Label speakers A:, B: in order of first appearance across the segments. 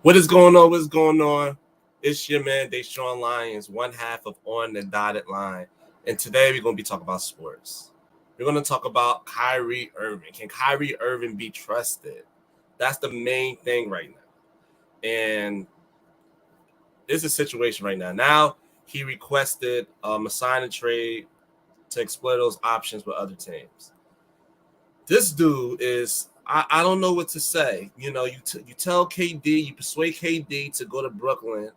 A: What is going on? What's going on? It's your man, Deshaun Lyons, one half of On the Dotted Line. And today we're going to be talking about sports. We're going to talk about Kyrie Irving. Can Kyrie Irving be trusted? That's the main thing right now. And there's a situation right now. Now he requested a sign and trade to explore those options with other teams. This dude is I don't know what to say. You know, you tell KD, you persuade KD to go to Brooklyn,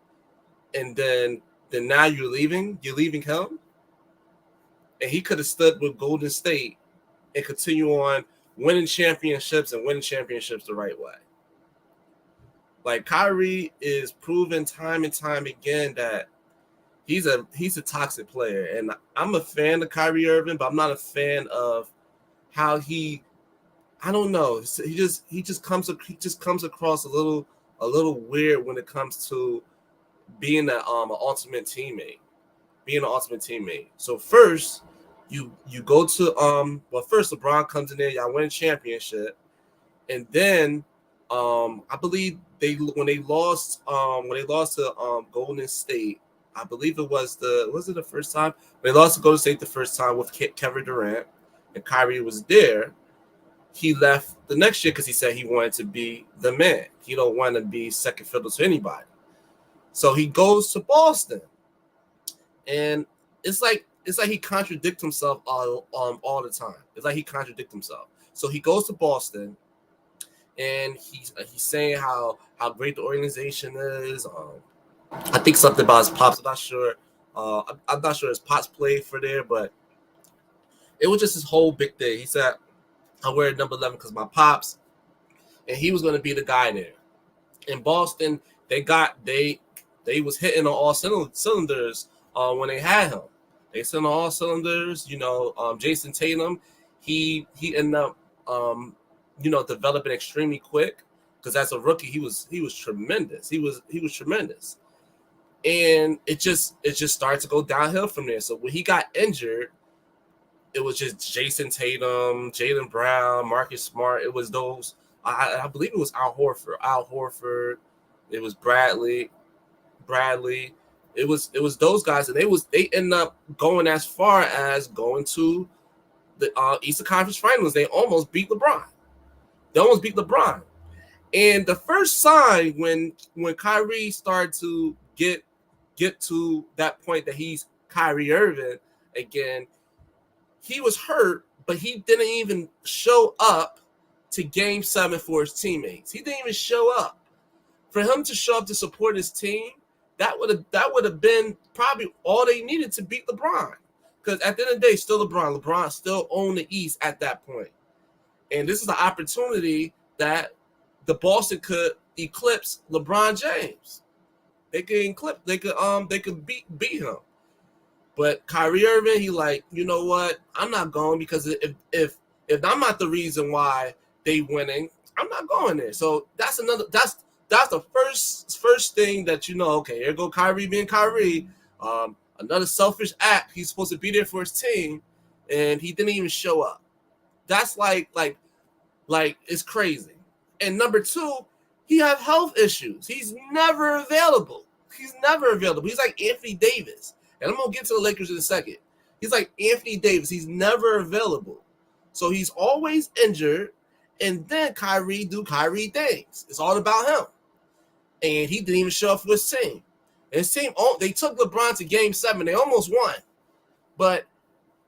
A: and then now you're leaving him, and he could have stood with Golden State and continue on winning championships the right way. Like Kyrie is proven time and time again that he's a toxic player, and I'm a fan of Kyrie Irving, but I'm not a fan of how I don't know. He just comes across a little weird when it comes to being an ultimate teammate. Being an ultimate teammate. So first, you go to first LeBron comes in there, y'all win a championship, and then I believe when they lost to Golden State, I believe was it the first time they lost to Golden State the first time with Kevin Durant and Kyrie was there. He left the next year because he said he wanted to be the man. He don't want to be second fiddle to anybody. So he goes to Boston, and it's like he contradicts himself all the time. It's like he contradicts himself. So he goes to Boston, and he's saying how great the organization is. I think something about his pops. I'm not sure. I'm not sure his pops played for there, but it was just his whole big thing. He said, I wear number 11 because my pops, and he was going to be the guy there. In Boston, they was hitting on all cylinders when they had him. They sent on all cylinders. Jason Tatum, he ended up developing extremely quick because as a rookie he was tremendous. He was tremendous, and it just started to go downhill from there. So when he got injured, it was just Jason Tatum, Jaylen Brown, Marcus Smart. It was those. I believe it was Al Horford. It was Bradley. It was those guys, and they ended up going as far as going to the Eastern Conference Finals. They almost beat LeBron. And the first sign when Kyrie started to get to that point that he's Kyrie Irving again, he was hurt, but he didn't even show up to Game 7 for his teammates. He didn't even show up. For him to show up to support his team, that would have been probably all they needed to beat LeBron. Because at the end of the day, still LeBron. LeBron still owned the East at that point. And this is the opportunity that the Boston could eclipse LeBron James. They could beat him. But Kyrie Irving, he like, you know what? I'm not going because if I'm not the reason why they winning, I'm not going there. So that's the first thing that okay, here go Kyrie being Kyrie. Another selfish act. He's supposed to be there for his team, and he didn't even show up. That's like it's crazy. And number two, he has health issues. He's never available. He's like Anthony Davis. And I'm going to get to the Lakers in a second. He's like Anthony Davis. He's never available. So he's always injured. And then Kyrie do Kyrie things. It's all about him. And he didn't even show up for his team. And his team, they took LeBron to Game 7. They almost won. But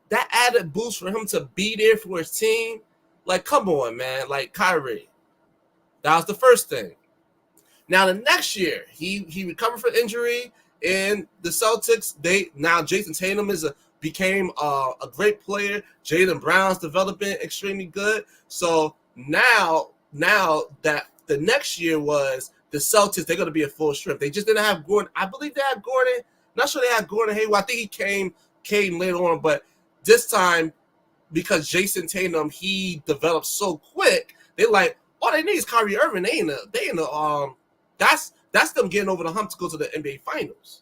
A: that added boost for him to be there for his team, like, come on, man. Like, Kyrie. That was the first thing. Now, the next year, he recovered from injury. And the Celtics, now Jason Tatum became a great player. Jaylen Brown's developing extremely good. So now that the next year was the Celtics, they're going to be at full strength. They just didn't have Gordon. I believe they had Gordon. Not sure they had Gordon Hayward. I think he came later on, but this time because Jason Tatum he developed so quick, they're like, all they need is Kyrie Irving. That's them getting over the hump to go to the NBA Finals.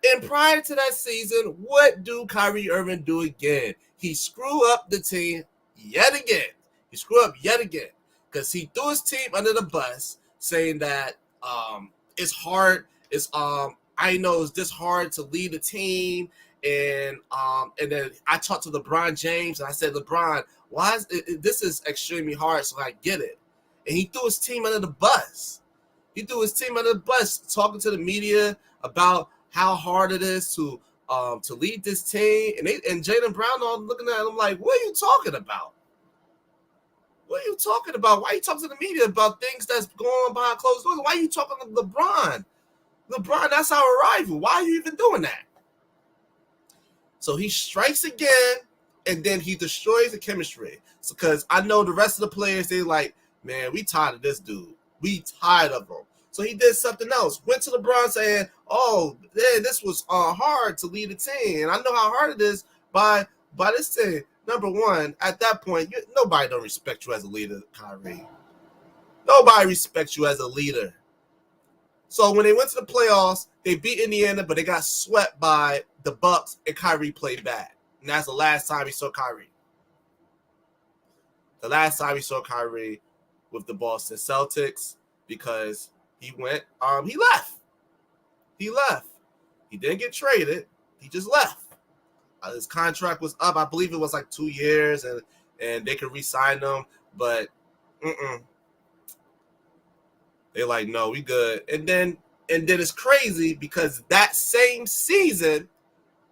A: And prior to that season, what do Kyrie Irving do again? He screwed up the team yet again. Because he threw his team under the bus, saying that it's hard. I know it's this hard to lead a team, and then I talked to LeBron James and I said, LeBron, why is this is extremely hard? So I get it, and he threw his team under the bus. He threw his team under the bus, talking to the media about how hard it is to lead this team, and Jaylen Brown all looking at him like, what are you talking about? What are you talking about? Why are you talking to the media about things that's going on behind closed doors? Why are you talking to LeBron? LeBron, that's our rival. Why are you even doing that? So he strikes again, and then he destroys the chemistry. So, because I know the rest of the players, they like, man, we tired of this dude. We tired of him. So he did something else. Went to LeBron saying, oh, yeah, this was hard to lead a team. And I know how hard it is by this team. Number one, at that point, nobody don't respect you as a leader, Kyrie. Nobody respects you as a leader. So when they went to the playoffs, they beat Indiana, but they got swept by the Bucks, and Kyrie played bad. And that's the last time we saw Kyrie. The last time we saw Kyrie with the Boston Celtics, because he went, he left. He left. He didn't get traded. He just left. His contract was up. I believe it was like 2 years, and they could re-sign him, but they're like, no, we good. And then it's crazy because that same season,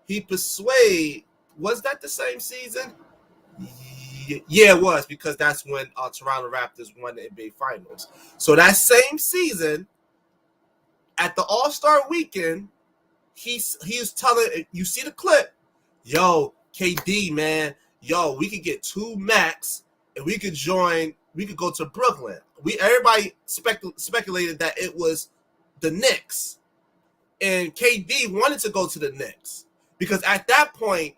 A: he persuaded. Was that the same season? Yeah, it was, because that's when Toronto Raptors won the NBA Finals. So that same season, at the All-Star weekend, he was telling, you see the clip, yo, KD, man, yo, we could get 2 max and we could go to Brooklyn. Everybody speculated that it was the Knicks. And KD wanted to go to the Knicks because at that point,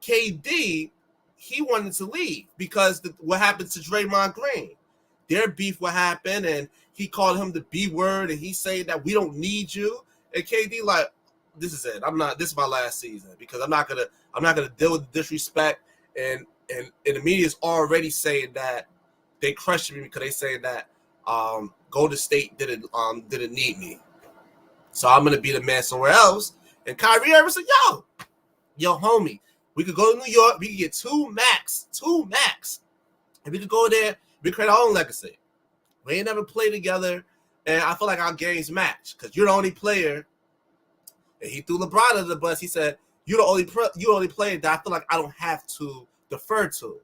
A: KD, he wanted to leave because what happened to Draymond Green. Their beef what happened, and he called him the B word, and he saying that we don't need you. And KD like, this is it. This is my last season because I'm not gonna deal with the disrespect, and the media is already saying that they crushed me because they saying that Golden State didn't need me, so I'm gonna be the man somewhere else. And Kyrie Irving said, yo, homie, we could go to New York, we could get 2 max, and we could go there, we create our own legacy. We ain't never played together, and I feel like our games match because you're the only player. And he threw LeBron under the bus. He said, you're the only player that I feel like I don't have to defer to.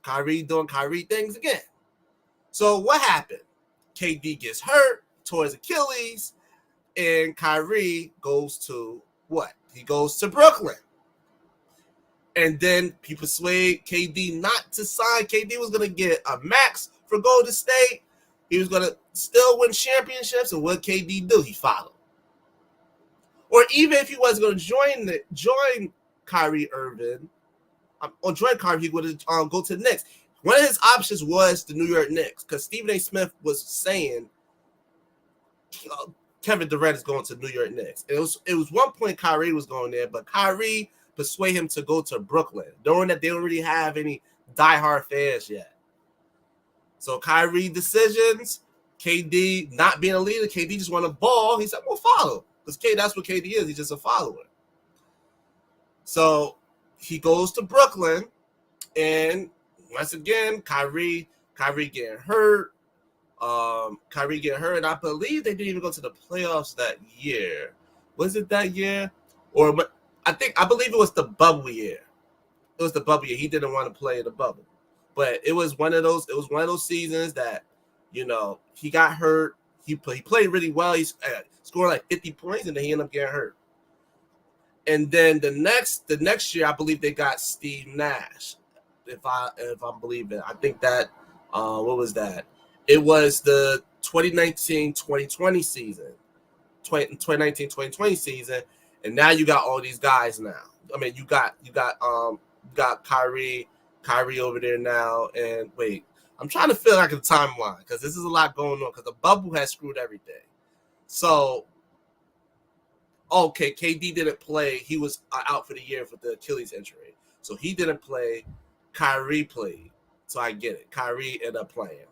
A: Kyrie doing Kyrie things again. So what happened? KD gets hurt, tore his Achilles, and Kyrie goes to what? He goes to Brooklyn. And then people persuade KD not to sign. KD was going to get a max for Golden State. He was going to still win championships. And what KD do? He followed. Or even if he was going to join Kyrie Irving, or join Kyrie, he would go to the Knicks. One of his options was the New York Knicks because Stephen A. Smith was saying Kevin Durant is going to New York Knicks. It was one point Kyrie was going there, but Kyrie persuaded him to go to Brooklyn, knowing that they don't really have any diehard fans yet. So Kyrie decisions, KD not being a leader, KD just want to ball. He said, "We'll follow." Because that's what KD is. He's just a follower. So he goes to Brooklyn, and once again, Kyrie getting hurt. Kyrie getting hurt, and I believe they didn't even go to the playoffs that year. Was it that year? I believe it was the bubble year. It was the bubble year. He didn't want to play in the bubble. But it was one of those seasons that, he got hurt. He played really well. He scored like 50 points, and then he ended up getting hurt. And then the next year, I believe they got Steve Nash. If I'm believing, I think that what was that? It was the 2019-2020 season. 2019-2020 season, and now you got all these guys now. I mean, you got Kyrie over there now, and wait, I'm trying to feel like a timeline because this is a lot going on because the bubble has screwed everything. So, okay, KD didn't play. He was out for the year with the Achilles injury, so he didn't play. Kyrie played, so I get it. Kyrie ended up playing.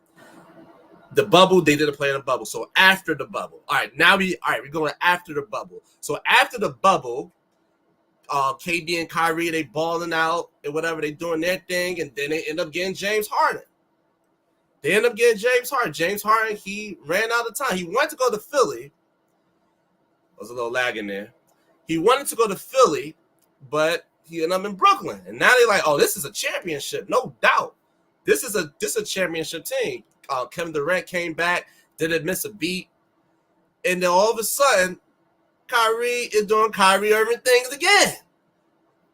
A: The bubble, they didn't play in the bubble. So after the bubble. All right, we're going after the bubble. So after the bubble, KD and Kyrie, they balling out and whatever, they doing their thing, and then they end up getting James Harden. James Harden, he ran out of time. He wanted to go to Philly. There was a little lag in there. He wanted to go to Philly, but he ended up in Brooklyn. And now they're like, oh, this is a championship, no doubt. This is a championship team. Kevin Durant came back, didn't miss a beat. And then all of a sudden, Kyrie is doing Kyrie Irving things again.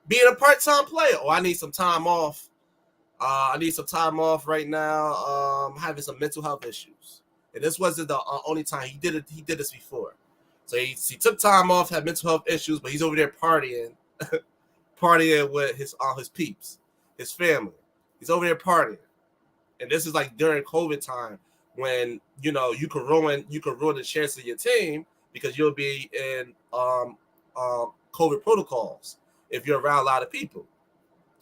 A: Being a part-time player. Oh, I need some time off. I need some time off right now. Having some mental health issues. And this wasn't the only time he did it. He did this before. So he took time off, had mental health issues, but he's over there partying, partying with his peeps, his family. He's over there partying. And this is like during COVID time when, you know, you can ruin the chance of your team because you'll be in COVID protocols if you're around a lot of people.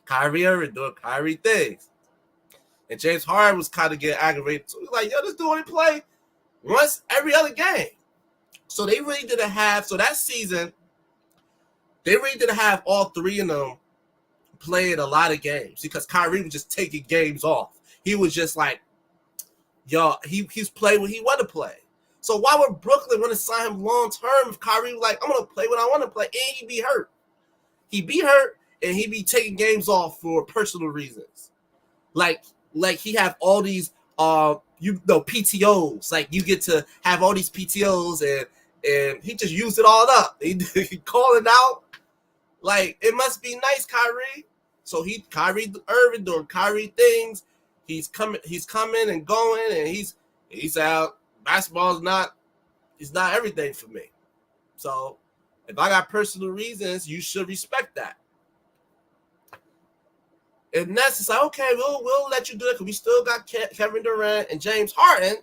A: Kyrie Irving doing Kyrie things. And James Harden was kind of getting aggravated. So he's like, yo, this dude only play once every other game. So they really didn't have, so that season, they really didn't have all three of them playing a lot of games because Kyrie was just taking games off. He was just like, yo, he's playing when he want to play. So why would Brooklyn want to sign him long term if Kyrie was like, I'm going to play when I want to play, and he be hurt? He be hurt, and he be taking games off for personal reasons. Like he have all these PTOs. Like you get to have all these PTOs, and he just used it all up. He calling out. Like, it must be nice, Kyrie. So Kyrie Irving doing Kyrie things. He's coming and going, and he's out. Basketball is not everything for me. So if I got personal reasons, you should respect that. And that's just like, okay, we'll let you do it because we still got Kevin Durant and James Harden.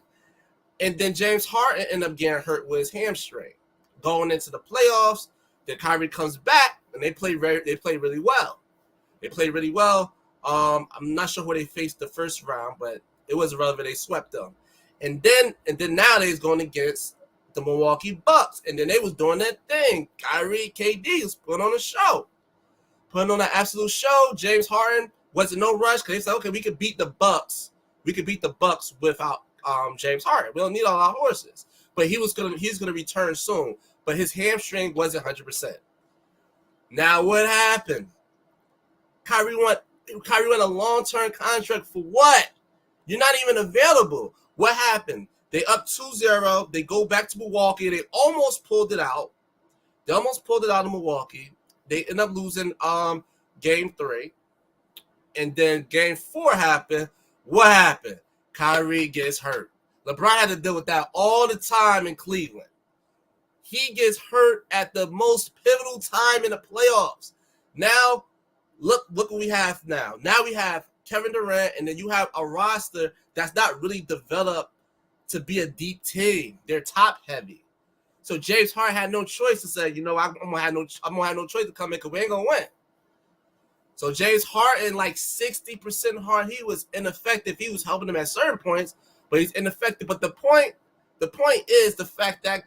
A: And then James Harden ended up getting hurt with his hamstring. Going into the playoffs, then Kyrie comes back and they play really well. I'm not sure who they faced the first round, but it was relevant. They swept them. And then nowadays going against the Milwaukee Bucks. And then they was doing that thing. Kyrie, KD was putting on a show. Putting on an absolute show. James Harden wasn't no rush because they said, okay, we could beat the Bucks. We could beat the Bucks without James Harden. We don't need all our horses. But he's gonna return soon. But his hamstring wasn't 100%. Now what happened? Kyrie won a long-term contract for what? You're not even available. What happened? They up 2-0. They go back to Milwaukee. They almost pulled it out. In Milwaukee. They end up losing game 3. And then game 4 happened. What happened? Kyrie gets hurt. LeBron had to deal with that all the time in Cleveland. He gets hurt at the most pivotal time in the playoffs. Now, look what we have now. Now we have Kevin Durant, and then you have a roster that's not really developed to be a deep team. They're top heavy. So James Harden had no choice to say, you know, I'm gonna have no choice to come in because we ain't gonna win. So James Harden, like 60% hard, he was ineffective. He was helping them at certain points, but he's ineffective. But the point is the fact that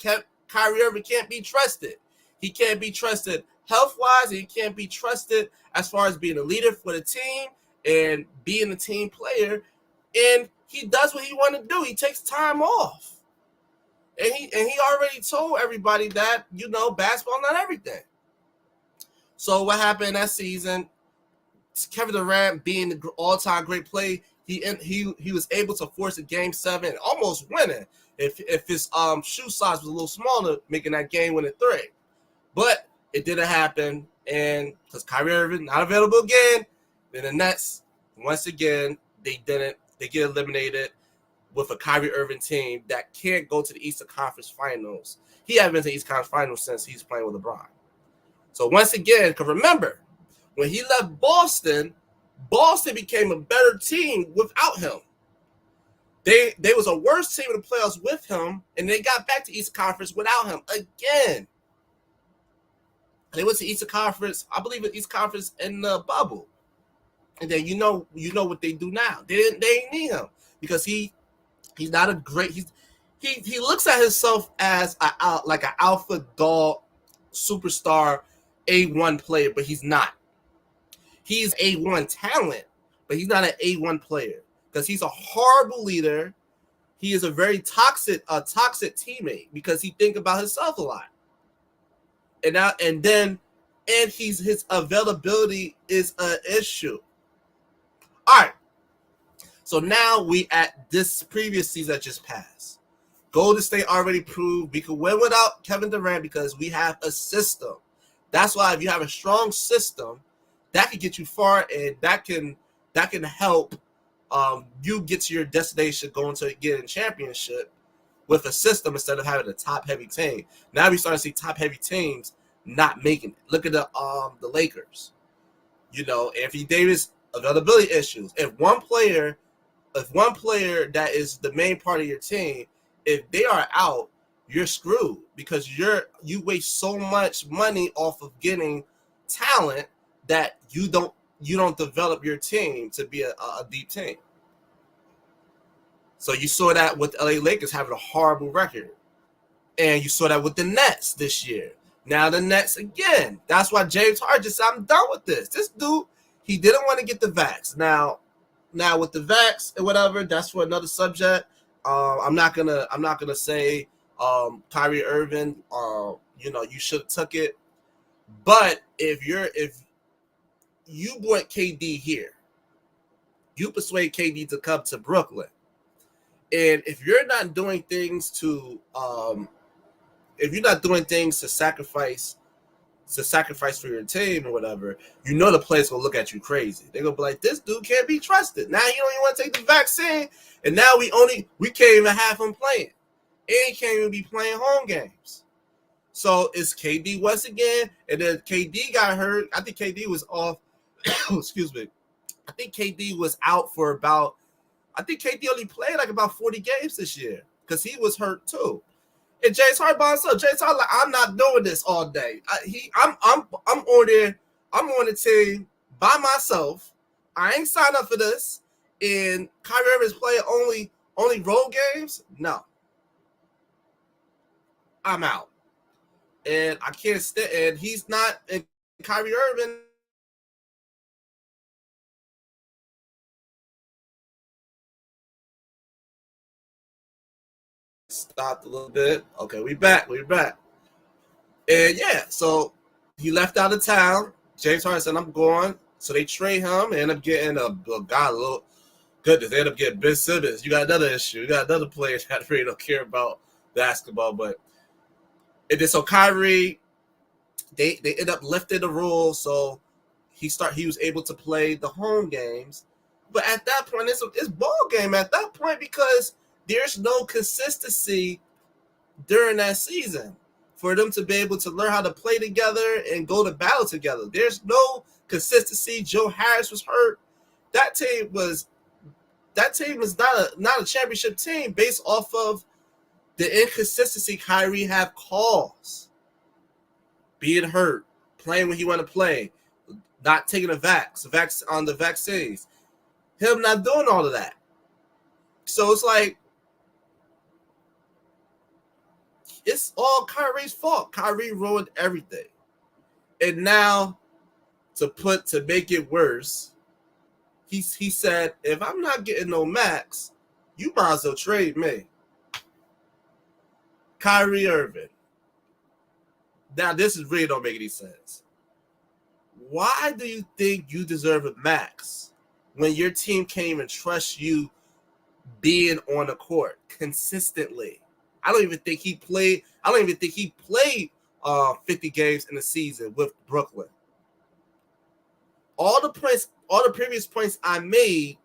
A: Kyrie Irving can't be trusted. He can't be trusted health-wise, and he can't be trusted as far as being a leader for the team and being a team player. And he does what he wants to do. He takes time off. And he already told everybody that, you know, basketball not everything. So what happened in that season? Kevin Durant being the all-time great play, he was able to force a game 7 and almost win it if his shoe size was a little smaller, making that game-winning 3. But it didn't happen, and because Kyrie Irving not available again, then the Nets once again they get eliminated with a Kyrie Irving team that can't go to the Eastern Conference Finals. He hasn't been to the Eastern Conference Finals since he's playing with LeBron. So once again, because remember, when he left Boston became a better team without him. They was a worse team in the playoffs with him, and they got back to Eastern Conference without him again. They went to Eastern Conference, I believe, Eastern Conference in the bubble. And then you know what they do now. They didn't need him because he He's not a great. He looks at himself as like an alpha dog, superstar, A1 player, but he's not. He's A1 talent, but he's not an A1 player because he's a horrible leader. He is a very toxic teammate because he think about himself a lot. And his availability is an issue. All right. So now we at this previous season that just passed. Golden State already proved we could win without Kevin Durant because we have a system. That's why if you have a strong system, that can get you far, and that can help you get to your destination going to get a championship with a system instead of having a top-heavy team. Now we start to see top-heavy teams not making it. Look at the Lakers. Anthony Davis availability issues. If one player that is the main part of your team, if they are out, you're screwed because you waste so much money off of getting talent that you don't develop your team to be a deep team. So you saw that with the LA Lakers having a horrible record. And you saw that with the Nets this year. Now the Nets again. That's why James Harden just said, I'm done with this. This dude, he didn't want to get the vax. Now with the vax and whatever, that's for another subject. I'm not gonna say Kyrie Irving, you should have took it. But if you want KD here, you persuade KD to come to Brooklyn. And if you're not doing things to sacrifice for your team or whatever, the players gonna look at you crazy. They're gonna be like, this dude can't be trusted. Now you don't even want to take the vaccine, and now we can't even have him playing. And he can't even be playing home games. So it's KD once again, and then KD got hurt. I think KD was off. Excuse me. I think KD was out for about. I think KD only played like about 40 games this year because he was hurt too. And James Harden by himself. James Harden, like, I'm not doing this all day. I'm on there. I'm on the team by myself. I ain't signed up for this. And Kyrie Irving is playing only road games. No, I'm out. And I can't stand. And he's not. And Kyrie Irving. Stopped a little bit. Okay, we back. And yeah, so he left out of town. James Harden said, I'm going. So they trade him and end up getting a little goodness. They end up getting Ben Simmons. You got another issue. You got another player that really don't care about basketball. But and then so Kyrie, they end up lifting the rules. So he was able to play the home games. But at that point, it's ball game at that point because there's no consistency during that season for them to be able to learn how to play together and go to battle together. There's no consistency. Joe Harris was hurt. That team was not a championship team based off of the inconsistency Kyrie have caused. Being hurt, playing when he want to play, not taking the vaccines, him not doing all of that. So it's like, it's all Kyrie's fault. Kyrie ruined everything. And now, to make it worse, he said, if I'm not getting no max, you might as well trade me. Kyrie Irving. Now, this is really don't make any sense. Why do you think you deserve a max when your team can't even trust you being on the court consistently? I don't even think he played 50 games in the season with Brooklyn. All the previous points I made,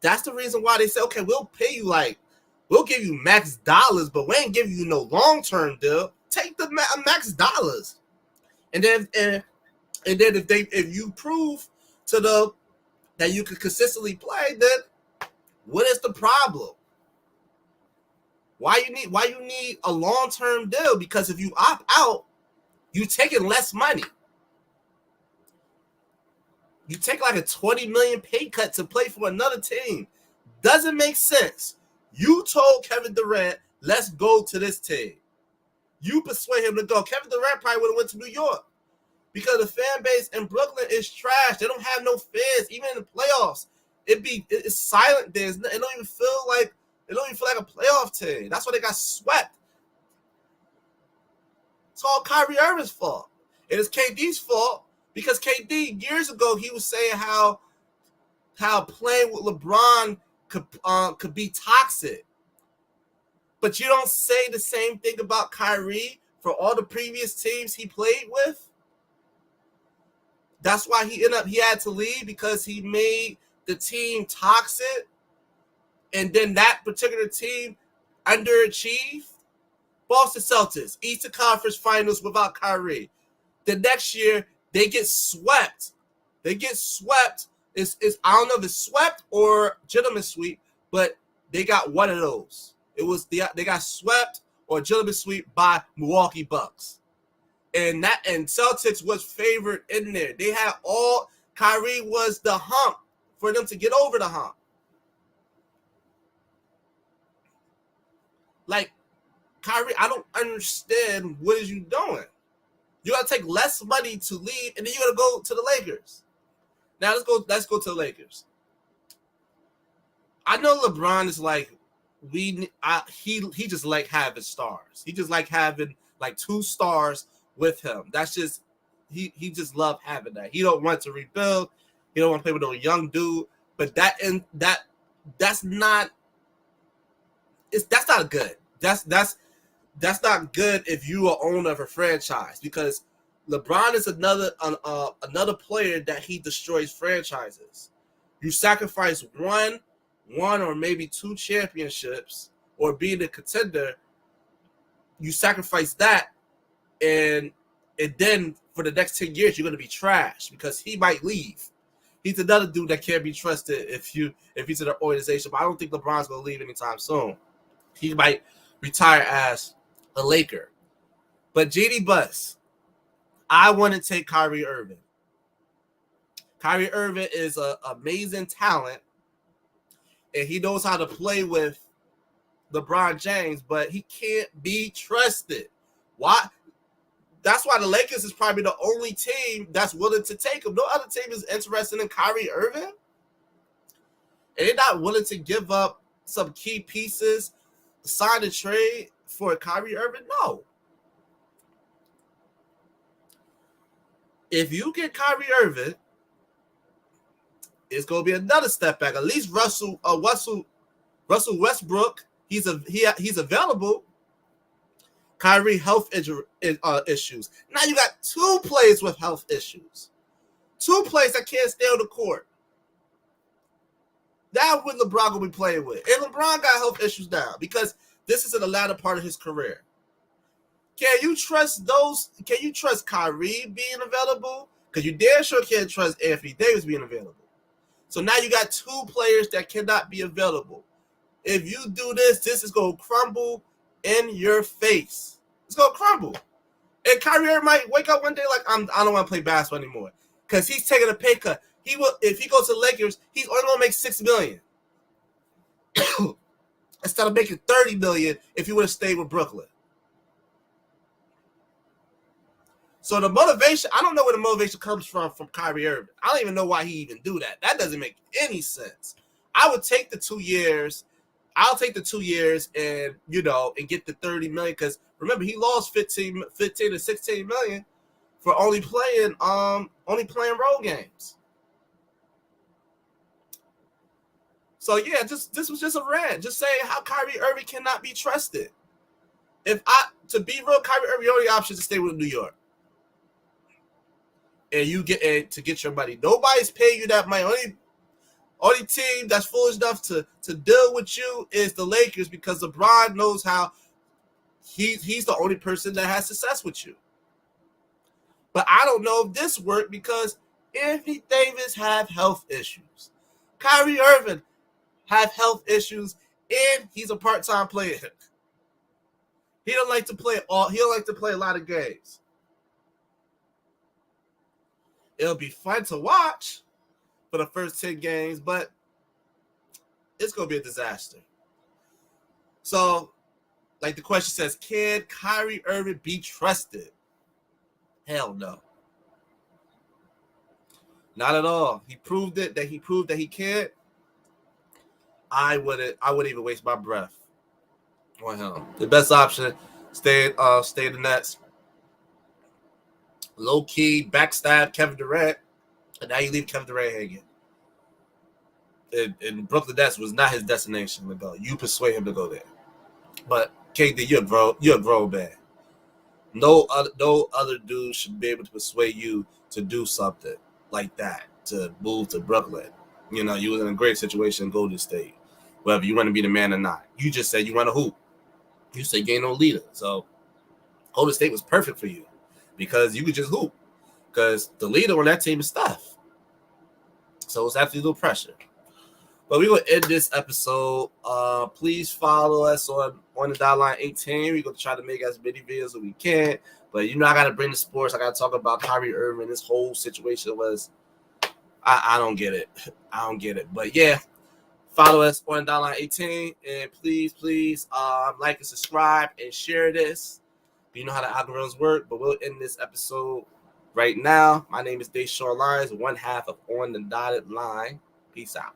A: that's the reason why they said, okay, we'll pay you we'll give you max dollars, but we ain't give you no long-term deal. Take the max dollars. And then if you prove to them that you can consistently play, then what is the problem? Why you need a long-term deal? Because if you opt out, you taking less money. You take like a $20 million pay cut to play for another team. Doesn't make sense. You told Kevin Durant, let's go to this team. You persuade him to go. Kevin Durant probably would have went to New York because the fan base in Brooklyn is trash. They don't have no fans, even in the playoffs. It's silent there. It don't even feel like a playoff team. That's why they got swept. It's all Kyrie Irving's fault. It is KD's fault because KD years ago he was saying how playing with LeBron could be toxic. But you don't say the same thing about Kyrie for all the previous teams he played with. That's why he had to leave because he made the team toxic. And then that particular team underachieved. Boston Celtics, Eastern Conference Finals without Kyrie. The next year, they get swept. It's I don't know if it's swept or gentleman sweep, but they got one of those. They got swept or gentleman sweep by Milwaukee Bucks. And Celtics was favored in there. They had Kyrie was the hump for them to get over the hump. Like, Kyrie, I don't understand what is you doing. You got to take less money to leave, and then you got to go to the Lakers. Now let's go to the Lakers. I know LeBron is like he just like having stars. He just like having like 2 stars with him. That's just he just love having that. He don't want to rebuild. He don't want to play with no young dude. But that's not good. That's not good if you are owner of a franchise because LeBron is another player that he destroys franchises. You sacrifice one or maybe 2 championships or being a contender, you sacrifice that and then for the next 10 years you're going to be trash because he might leave. He's another dude that can't be trusted if he's in an organization, but I don't think LeBron's going to leave anytime soon. He might retire as a Laker. But GD Bus, I want to take Kyrie Irving. Kyrie Irving is an amazing talent, and he knows how to play with LeBron James, but he can't be trusted. Why? That's why the Lakers is probably the only team that's willing to take him. No other team is interested in Kyrie Irving. And they're not willing to give up some key pieces, sign a trade for Kyrie Irving. No. If you get Kyrie Irving, it's going to be another step back. At least Russell Westbrook, he's available. Kyrie health issues. Now you got 2 players with health issues. 2 players that can't stay on the court. That's what LeBron will be playing with. And LeBron got health issues now because this is in the latter part of his career. Can you trust Kyrie being available? Because you damn sure can't trust Anthony Davis being available. So now you got 2 players that cannot be available. If you do this is going to crumble in your face. It's going to crumble. And Kyrie Irving might wake up one day like, I don't want to play basketball anymore. Because he's taking a pay cut. If he goes to the Lakers, he's only going to make $6 million. Instead of making $30 million if he would have stayed with Brooklyn. So the motivation, I don't know where the motivation comes from Kyrie Irving. I don't even know why he even do that. That doesn't make any sense. I would take the 2 years. I'll take the 2 years and get the $30 million because remember he lost 15 to 16 million for only playing road games. So yeah, this was just a rant, just saying how Kyrie Irving cannot be trusted. To be real, Kyrie Irving, your only option is to stay with New York. And you to get your money. Nobody's paying you that money. Only team that's foolish enough to deal with you is the Lakers because LeBron knows how he's the only person that has success with you. But I don't know if this worked because Anthony Davis have health issues. Kyrie Irving have health issues, and he's a part-time player. He don't like to play a lot of games. It'll be fun to watch for the first 10 games, but it's going to be a disaster. So, like the question says, can Kyrie Irving be trusted? Hell no. Not at all. He proved it. He proved that he can't. I wouldn't even waste my breath on him. The best option, stay in the Nets. Low key backstab Kevin Durant, and now you leave Kevin Durant hanging. And Brooklyn Nets was not his destination to go. You persuade him to go there. But KD, you're a grown man. No other dude should be able to persuade you to do something like that, to move to Brooklyn. You know, you was in a great situation in Golden State, whether you want to be the man or not. You just said you want to hoop. You said you ain't no leader. So Golden State was perfect for you because you could just hoop. Because the leader on that team is Steph. So it's absolutely no pressure. But we're going to end this episode. Please follow us on the Dot Line 18. We're going to try to make as many videos as we can. But, you know, I got to bring the sports. I got to talk about Kyrie Irving. This whole situation was, I don't get it. I don't get it. But, yeah, follow us on Dot Line 18. And please, like and subscribe and share this. You know how the algorithms work. But we'll end this episode right now. My name is Deshaun Lyons, one half of On the Dotted Line. Peace out.